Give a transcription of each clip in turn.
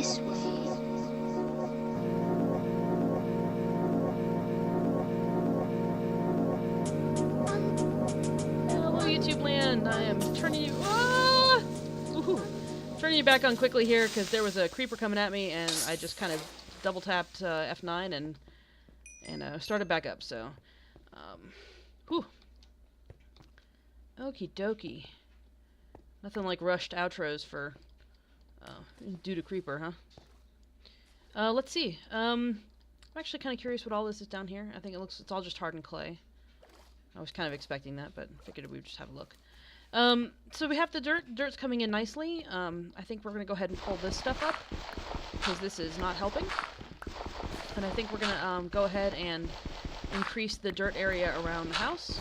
this way. Hello, YouTube land. I am turning you. Ah! Woohoo! Turning you back on quickly here because there was a creeper coming at me, and I just kind of double tapped F9 and started back up. So, whew. Okie dokie. Nothing like rushed outros for due to creeper, huh? Let's see. I'm actually kind of curious what all this is down here. I think it's all just hardened clay. I was kind of expecting that, but figured we would just have a look. So we have the dirt. Dirt's coming in nicely. I think we're going to go ahead and pull this stuff up, because this is not helping. And I think we're going to go ahead and increase the dirt area around the house.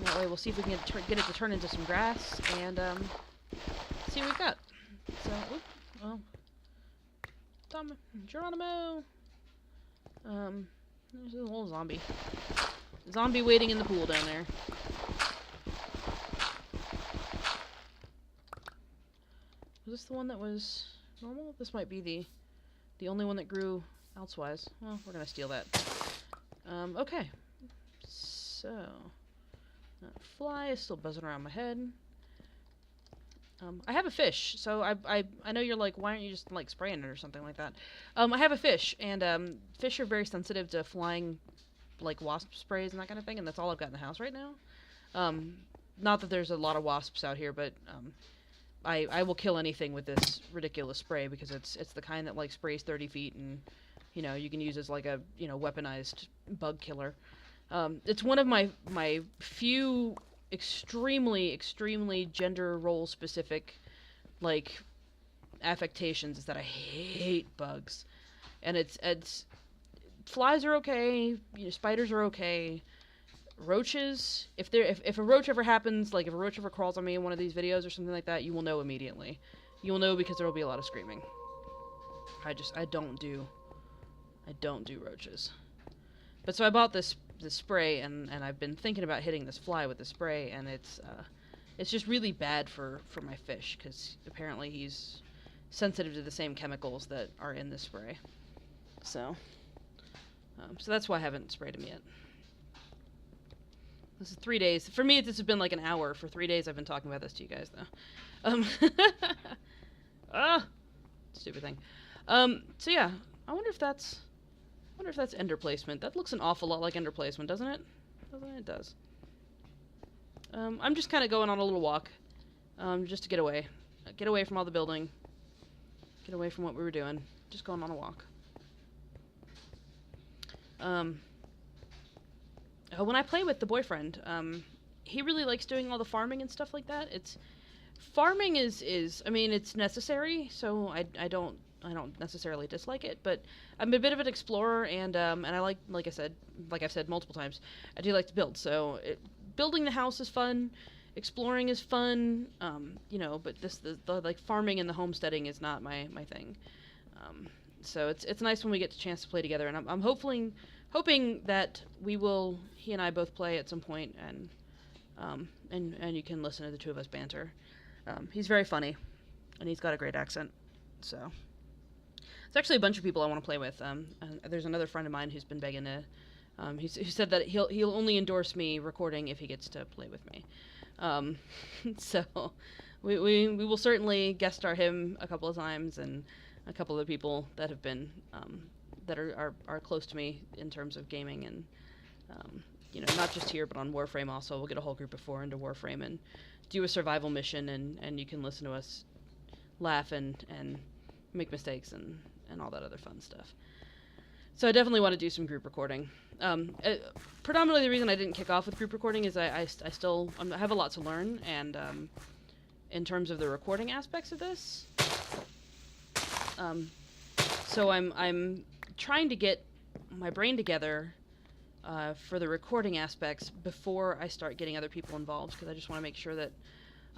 That way we'll see if we can get it to turn into some grass, and see what we've got. So, well, Geronimo! There's a little zombie. Zombie waiting in the pool down there. Was this the one that was normal? This might be the only one that grew elsewise. Well, we're gonna steal that. Okay. So, that fly is still buzzing around my head. I have a fish, so I know you're like, why aren't you just like spraying it or something like that? I have a fish, and fish are very sensitive to flying, like wasp sprays and that kind of thing, and that's all I've got in the house right now. Not that there's a lot of wasps out here, but I will kill anything with this ridiculous spray because it's the kind that like sprays 30 feet, and you can use as like a weaponized bug killer. It's one of my few extremely gender role specific like affectations is that I hate bugs. And it's flies are okay, spiders are okay. Roaches, if a roach ever happens, like if a roach ever crawls on me in one of these videos or something like that, you will know immediately. You will know because there will be a lot of screaming. I don't do roaches. But so I bought this spray, and I've been thinking about hitting this fly with the spray, and it's just really bad for my fish, because apparently he's sensitive to the same chemicals that are in this spray. So that's why I haven't sprayed him yet. This is 3 days. For me, this has been like an hour. For 3 days, I've been talking about this to you guys, though. Stupid thing. So yeah, I wonder if that's ender placement. That looks an awful lot like ender placement, doesn't it? It does. I'm just kind of going on a little walk, just to get away from all the building, get away from what we were doing. Just going on a walk. When I play with the boyfriend, he really likes doing all the farming and stuff like that. Farming is I mean, it's necessary, so I don't necessarily dislike it, but I'm a bit of an explorer, and I like I've said multiple times, I do like to build. So building the house is fun, exploring is fun, but the like farming and the homesteading is not my thing. So it's nice when we get the chance to play together, and I'm hoping that he and I both play at some point, and you can listen to the two of us banter. He's very funny, and he's got a great accent, so. There's actually a bunch of people I want to play with. There's another friend of mine who's been begging to. He said that he'll only endorse me recording if he gets to play with me. So we will certainly guest star him a couple of times, and a couple of people that have been that are close to me in terms of gaming, and not just here but on Warframe also. We'll get a whole group of 4 into Warframe and do a survival mission, and you can listen to us laugh and make mistakes and all that other fun stuff. So I definitely want to do some group recording. Predominantly the reason I didn't kick off with group recording is I still have a lot to learn, and in terms of the recording aspects of this. So I'm trying to get my brain together for the recording aspects before I start getting other people involved, because I just want to make sure that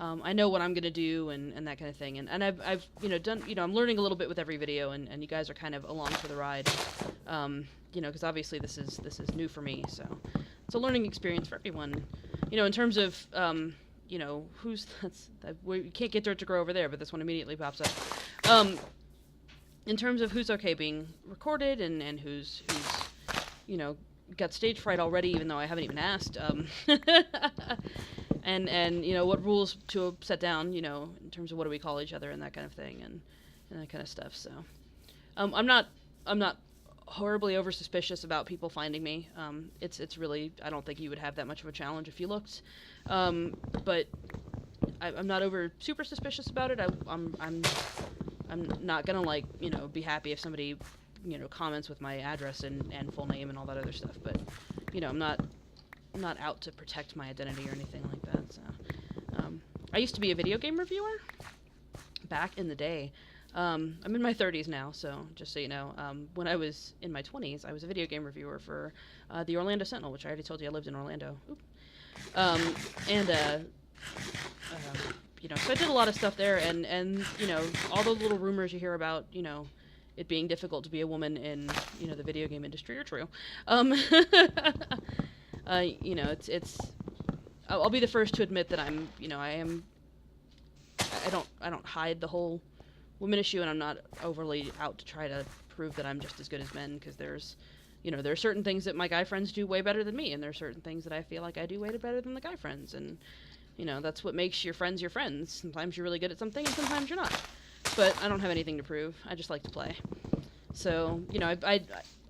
I know what I'm going to do and that kind of thing. And I've done, I'm learning a little bit with every video, and you guys are kind of along for the ride. Because obviously this is new for me, so it's a learning experience for everyone. In terms of you know, we can't get dirt to grow over there, but this one immediately pops up. In terms of who's okay being recorded and who's you know, got stage fright already, even though I haven't even asked. And you know, what rules to set down, you know, in terms of what do we call each other and that kind of thing, and that kind of stuff. So, I'm not horribly over suspicious about people finding me. It's really, I don't think you would have that much of a challenge if you looked. But I'm not over super suspicious about it. I'm not gonna, like, you know, be happy if somebody, you know, comments with my address and full name and all that other stuff. But, you know, I'm not out to protect my identity or anything like that. So, I used to be a video game reviewer back in the day. I'm in my 30s now, so just so you know, when I was in my 20s, I was a video game reviewer for the Orlando Sentinel, which I already told you I lived in Orlando. You know, so I did a lot of stuff there, and you know, all the little rumors you hear about, you know, it being difficult to be a woman in, you know, the video game industry are true. You know, I'll be the first to admit that I'm, you know, I don't hide the whole women issue, and I'm not overly out to try to prove that I'm just as good as men, because there's, you know, there are certain things that my guy friends do way better than me, and there are certain things that I feel like I do way better than the guy friends, and, you know, that's what makes your friends your friends. Sometimes you're really good at something, and sometimes you're not. But I don't have anything to prove. I just like to play. So, you know,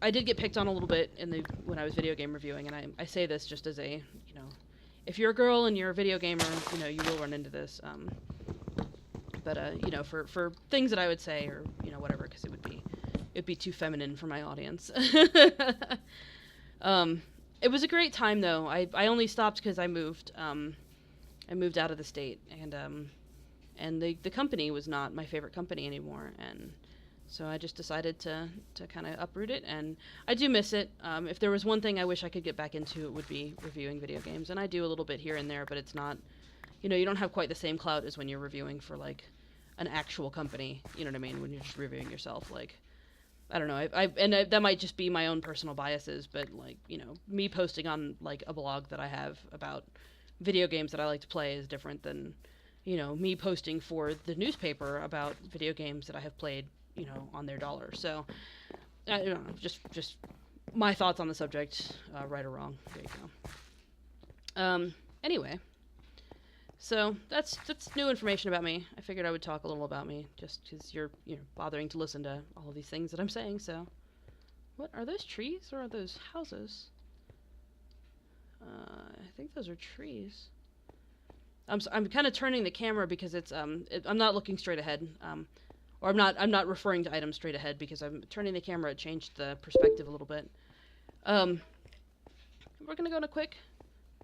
I did get picked on a little bit when I was video game reviewing, and I say this just as a, you know, if you're a girl and you're a video gamer, you know, you will run into this. But you know, for things that I would say, or, you know, whatever, because it'd be too feminine for my audience. It was a great time, though. I only stopped because I moved. I moved out of the state, and the company was not my favorite company anymore, and so I just decided to kind of uproot it, and I do miss it. If there was one thing I wish I could get back into, it would be reviewing video games, and I do a little bit here and there, but it's not, you know, you don't have quite the same clout as when you're reviewing for, like, an actual company, you know what I mean, when you're just reviewing yourself. Like, I don't know, that might just be my own personal biases, but, like, you know, me posting on, like, a blog that I have about video games that I like to play is different than, you know, me posting for the newspaper about video games that I have played, you know, on their dollar. So, I don't know, just my thoughts on the subject, right or wrong. There you go. Anyway, so that's new information about me. I figured I would talk a little about me, just because you're bothering to listen to all of these things that I'm saying. So, what are those trees or are those houses? I think those are trees. I'm kind of turning the camera because it's I'm not looking straight ahead. Or I'm not referring to items straight ahead because I'm turning the camera. It changed the perspective a little bit. We're gonna go on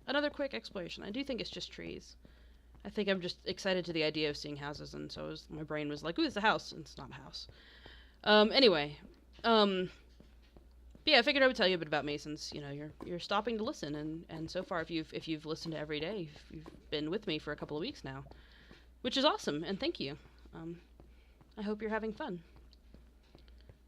another quick exploration. I do think it's just trees. I think I'm just excited to the idea of seeing houses, and so my brain was like, "Ooh, it's a house," and it's not a house. Anyway, but yeah, I figured I would tell you a bit about me, since, you know, you're stopping to listen, and so far, if you've listened to every day, you've been with me for a couple of weeks now, which is awesome, and thank you. I hope you're having fun.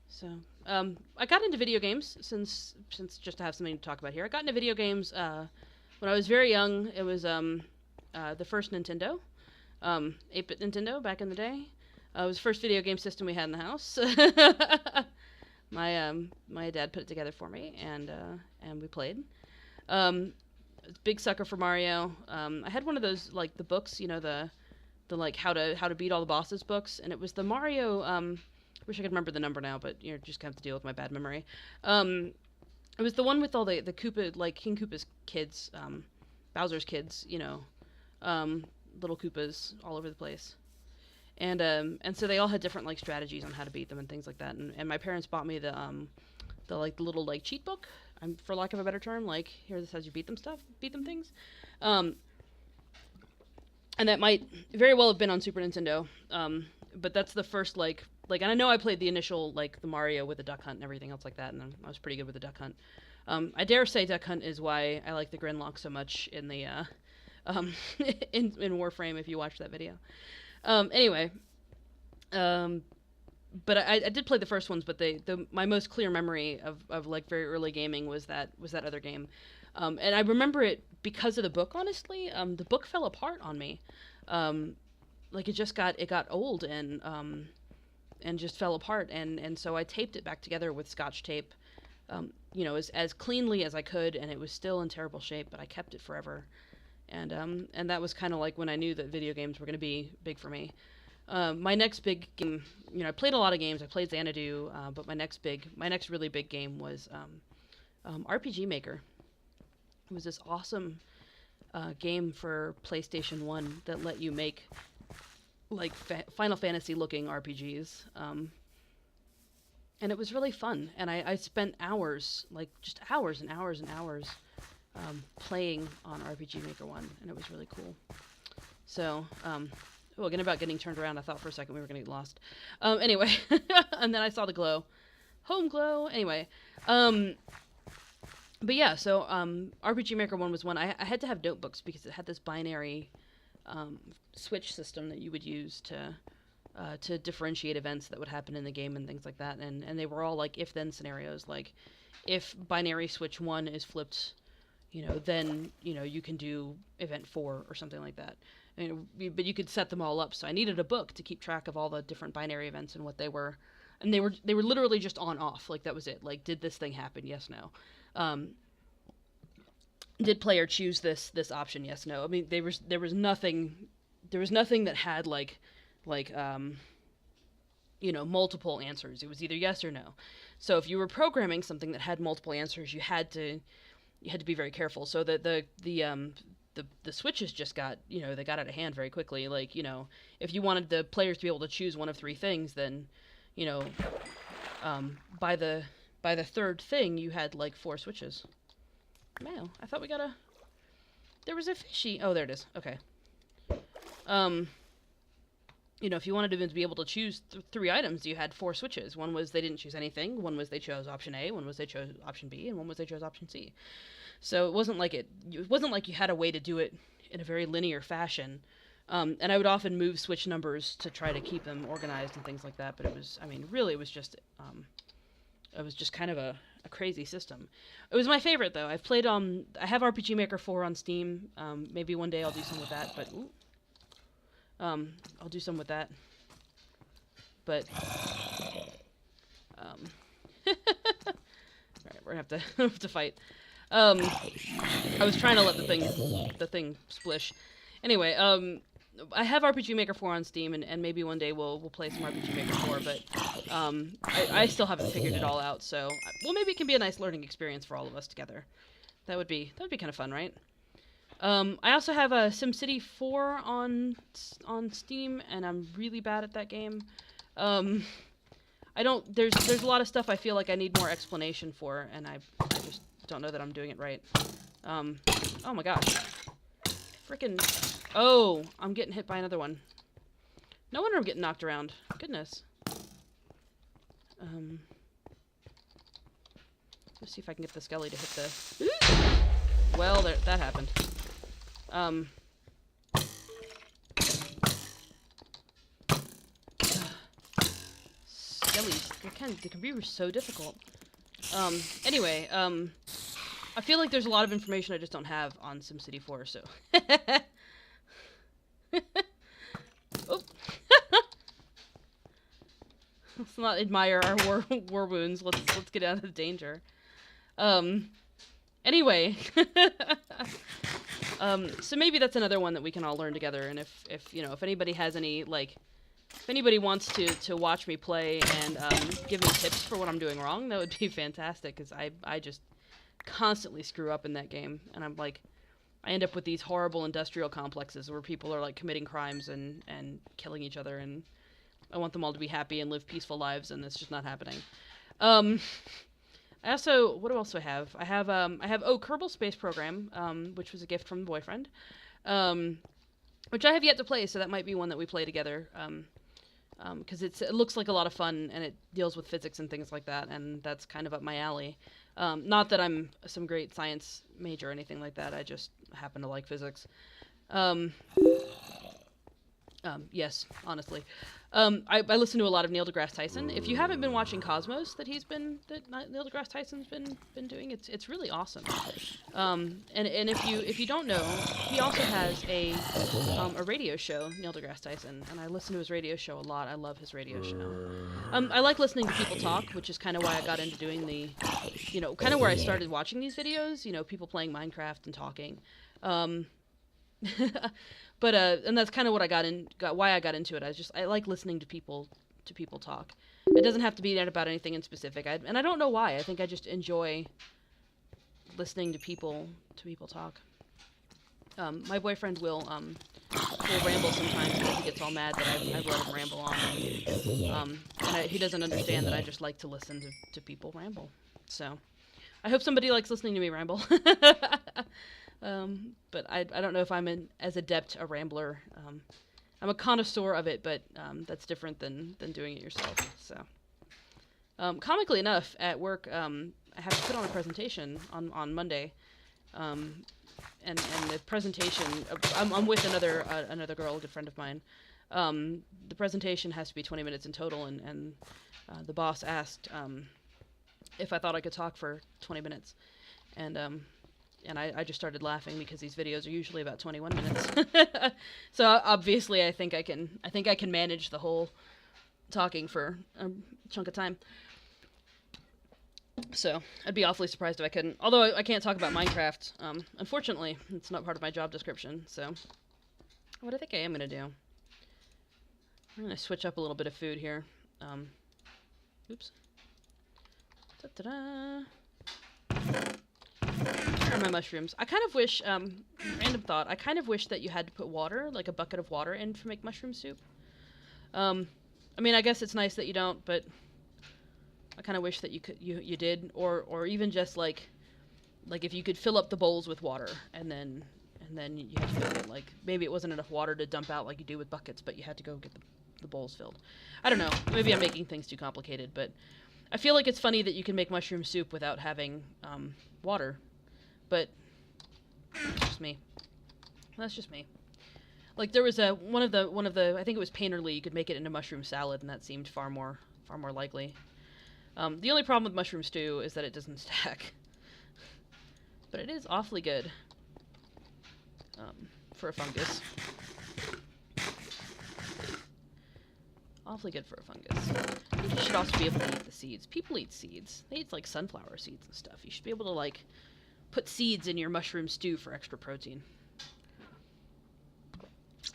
So, I got into video games since just to have something to talk about here. I got into video games when I was very young. It was the first Nintendo, 8-bit Nintendo back in the day. It was the first video game system we had in the house. My dad put it together for me, and we played. Big sucker for Mario. I had one of those, like, the books, you know, the like how to beat all the bosses books, and it was the Mario. Wish I could remember the number now, but you're just gonna have to deal with my bad memory. It was the one with all the Koopa, like King Koopa's kids, Bowser's kids, you know, little Koopas all over the place. And so they all had different, like, strategies on how to beat them and things like that. And my parents bought me the little, like, cheat book, for lack of a better term. Like, here, this is how you beat them things. And that might very well have been on Super Nintendo. But that's the first, like, and I know I played the initial, like, the Mario with the Duck Hunt and everything else like that, and I was pretty good with the Duck Hunt. I dare say Duck Hunt is why I like the Grinlock so much in the, in Warframe, if you watch that video. Anyway, but I did play the first ones, but my most clear memory of like very early gaming was that other game. And I remember it because of the book, honestly. The book fell apart on me. Like it got old and just fell apart, and so I taped it back together with Scotch tape, as cleanly as I could, and it was still in terrible shape, but I kept it forever. And that was kind of like when I knew that video games were going to be big for me. My next big game, I played a lot of games. I played Xanadu, but my next really big game was RPG Maker. It was this awesome game for PlayStation 1 that let you make like Final Fantasy looking RPGs. And it was really fun. And I spent hours, like just hours and hours and hours playing on RPG Maker 1, and it was really cool. So, again, about getting turned around, I thought for a second we were going to get lost. Anyway, and then I saw the glow. Home glow. Anyway. But yeah, so RPG Maker 1 was one. I had to have notebooks because it had this binary switch system that you would use to differentiate events that would happen in the game and things like that. And they were all like if-then scenarios. Like, if binary switch 1 is flipped, then, you can do event 4 or something like that. But you could set them all up. So I needed a book to keep track of all the different binary events and what they were. And they were literally just on off. Like, that was it. Like, did this thing happen? Yes, no. Did player choose this option? Yes, no. I mean, there was nothing that had multiple answers. It was either yes or no. So if you were programming something that had multiple answers, you had to be very careful. So the switches just got, they got out of hand very quickly. Like, if you wanted the players to be able to choose one of 3 things, then, by the third thing, you had like 4 switches. Mail. I thought there was a fishy. Oh, there it is. Okay. If you wanted them to be able to choose 3 items, you had 4 switches. One was they didn't choose anything. One was they chose option A. One was they chose option B, and one was they chose option C. So it wasn't like you had a way to do it in a very linear fashion. And I would often move switch numbers to try to keep them organized and things like that. But it was just kind of a crazy system. It was my favorite, though. I've played I have RPG Maker 4 on Steam. Maybe one day I'll do some with that, but I'll do some with that. But all right, we're gonna have to fight. I was trying to let the thing splish. Anyway, I have RPG Maker 4 on Steam, and maybe one day we'll play some RPG Maker 4, but I still haven't figured it all out, so maybe it can be a nice learning experience for all of us together. That would be kind of fun, right? I also have a SimCity 4 on Steam, and I'm really bad at that game. There's a lot of stuff I feel like I need more explanation for, and I just don't know that I'm doing it right. Oh my gosh. Frickin'. Oh, I'm getting hit by another one. No wonder I'm getting knocked around. Goodness. Let's see if I can get the skelly to hit the... Well, that happened. Skellies, they can be so difficult. Anyway, I feel like there's a lot of information I just don't have on SimCity 4, so... Oh. Let's not admire our war wounds. Let's get out of danger. Anyway, so maybe that's another one that we can all learn together. And if anybody has any if anybody wants to watch me play and give me tips for what I'm doing wrong, that would be fantastic. Because I just constantly screw up in that game, and I end up with these horrible industrial complexes where people are committing crimes and killing each other, and I want them all to be happy and live peaceful lives, and it's just not happening. I also, what else do I have? I have Kerbal Space Program, which was a gift from the boyfriend, which I have yet to play, so that might be one that we play together, because it looks like a lot of fun, and it deals with physics and things like that, and that's kind of up my alley. Not that I'm some great science major or anything like that, I just happen to like physics. Yes, honestly. I listen to a lot of Neil deGrasse Tyson. If you haven't been watching Cosmos that Neil deGrasse Tyson's been doing, it's really awesome. And if you don't know, he also has a radio show, Neil deGrasse Tyson, and I listen to his radio show a lot. I love his radio show. I like listening to people talk, which is kind of why I got into doing kind of where I started watching these videos. People playing Minecraft and talking. But and that's kind of what why I got into it. I like listening to people talk. It doesn't have to be about anything in specific. And I don't know why. I think I just enjoy listening to people talk. My boyfriend will ramble sometimes because he gets all mad that I've let him ramble on. He doesn't understand that I just like to listen to people ramble. So I hope somebody likes listening to me ramble. But I don't know if I'm as adept a rambler. I'm a connoisseur of it, but that's different than doing it yourself. So, comically enough, at work, I have to put on a presentation on Monday, and the presentation. I'm with another girl, a good friend of mine. The presentation has to be 20 minutes in total, and the boss asked if I thought I could talk for 20 minutes, and I just started laughing because these videos are usually about 21 minutes. So obviously I think I can manage the whole talking for a chunk of time. So I'd be awfully surprised if I couldn't. Although I can't talk about Minecraft. Unfortunately, it's not part of my job description. So what I think I am going to do. I'm going to switch up a little bit of food here. Oops. Ta-da-da. My mushrooms. I kind of wish, random thought, I kind of wish that you had to put water, like a bucket of water in to make mushroom soup. I mean, I guess it's nice that you don't, but I kind of wish that you did, or even just like if you could fill up the bowls with water, and then you had to fill it, like, maybe it wasn't enough water to dump out like you do with buckets, but you had to go get the bowls filled. I don't know, maybe I'm making things too complicated, but I feel like it's funny that you can make mushroom soup without having, water. But that's just me. That's just me. Like there was one of the I think it was Painterly. You could make it into mushroom salad, and that seemed far more likely. The only problem with mushroom stew is that it doesn't stack, but it is awfully good for a fungus. Awfully good for a fungus. I think you should also be able to eat the seeds. People eat seeds. They eat like sunflower seeds and stuff. You should be able to like put seeds in your mushroom stew for extra protein.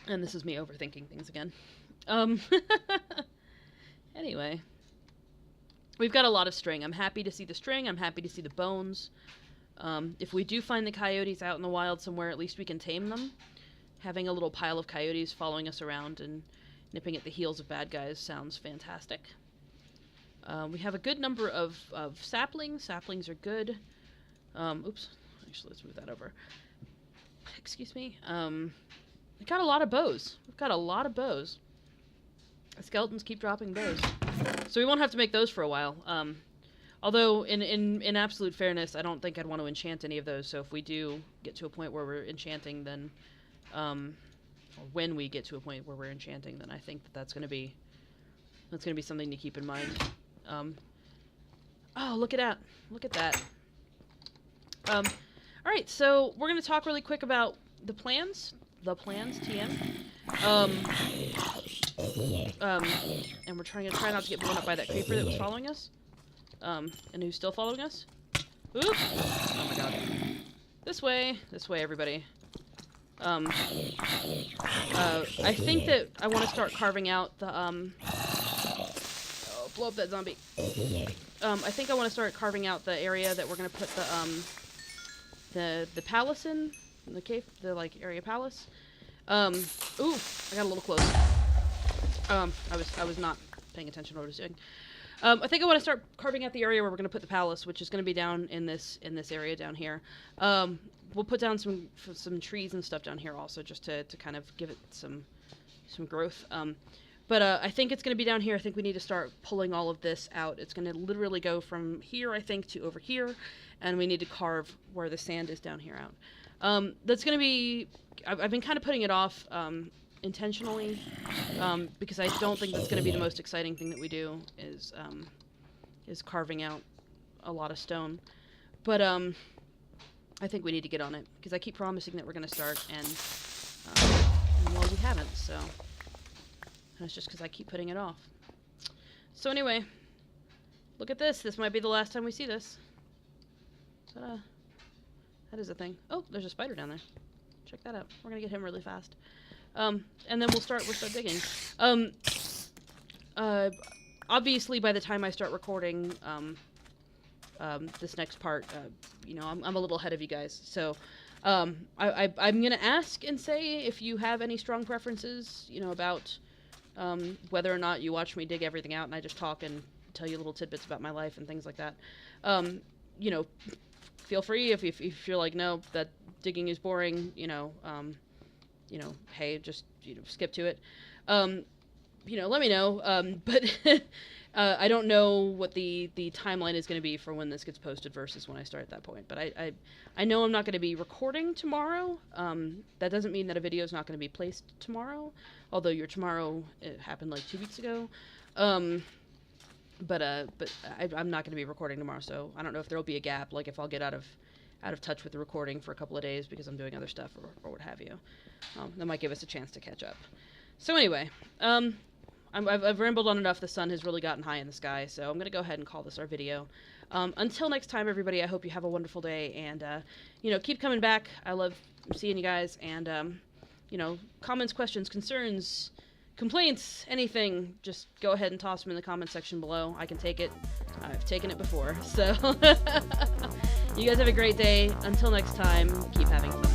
And this is me overthinking things again. Anyway. We've got a lot of string. I'm happy to see the string. I'm happy to see the bones. If we do find the coyotes out in the wild somewhere, at least we can tame them. Having a little pile of coyotes following us around and nipping at the heels of bad guys sounds fantastic. We have a good number of saplings. Saplings are good. Oops. Actually, let's move that over. Excuse me. We got a lot of bows. We've got a lot of bows. The skeletons keep dropping bows. So we won't have to make those for a while. Although, in absolute fairness, I don't think I'd want to enchant any of those. So if we do get to a point where we're enchanting, then... or when we get to a point where we're enchanting, then I think that's going to be something to keep in mind. Oh, look at that. Look at that. Alright, so we're going to talk really quick about the plans. The plans, TM. And we're try not to get blown up by that creeper that was following us. And who's still following us. Oops! Oh my god. This way, everybody. I think that I want to start carving out the, oh, blow up that zombie. I think I want to start carving out the area that we're going to put the palace in, the cave, the, like, area palace. Ooh, I got a little close. I was not paying attention to what I was doing. I think I want to start carving out the area where we're going to put the palace, which is going to be down in this area down here. We'll put down some trees and stuff down here also, just to kind of give it some growth. But I think it's going to be down here. I think we need to start pulling all of this out. It's going to literally go from here, I think, to over here, and we need to carve where the sand is down here out. That's going to be... I've been kind of putting it off intentionally, because I don't think that's going to be the most exciting thing that we do, is carving out a lot of stone. But I think we need to get on it, because I keep promising that we're going to start, and well, we haven't, so... And it's just because I keep putting it off. So anyway, look at this. This might be the last time we see this. That is a thing. Oh, there's a spider down there. Check that out. We're gonna get him really fast. And then we'll start digging. Obviously, by the time I start recording this next part, you know, I'm a little ahead of you guys. So I'm gonna ask and say if you have any strong preferences, you know, about whether or not you watch me dig everything out and I just talk and tell you little tidbits about my life and things like that. You know, feel free if you're like, no, that digging is boring, you know, hey, just, you know, skip to it. You know, let me know. But I don't know what the timeline is going to be for when this gets posted versus when I start at that point. But I know I'm not going to be recording tomorrow. That doesn't mean that a video is not going to be placed tomorrow. Although your tomorrow, it happened like 2 weeks ago. But I'm not going to be recording tomorrow, so I don't know if there will be a gap, like if I'll get out of touch with the recording for a couple of days because I'm doing other stuff or what have you. That might give us a chance to catch up. So anyway, I've rambled on enough. The sun has really gotten high in the sky, so I'm going to go ahead and call this our video. Until next time, everybody, I hope you have a wonderful day, and, you know, keep coming back. I love seeing you guys, and, you know, comments, questions, concerns, complaints, anything, just go ahead and toss them in the comment section below. I can take it. I've taken it before, so you guys have a great day. Until next time, keep having fun.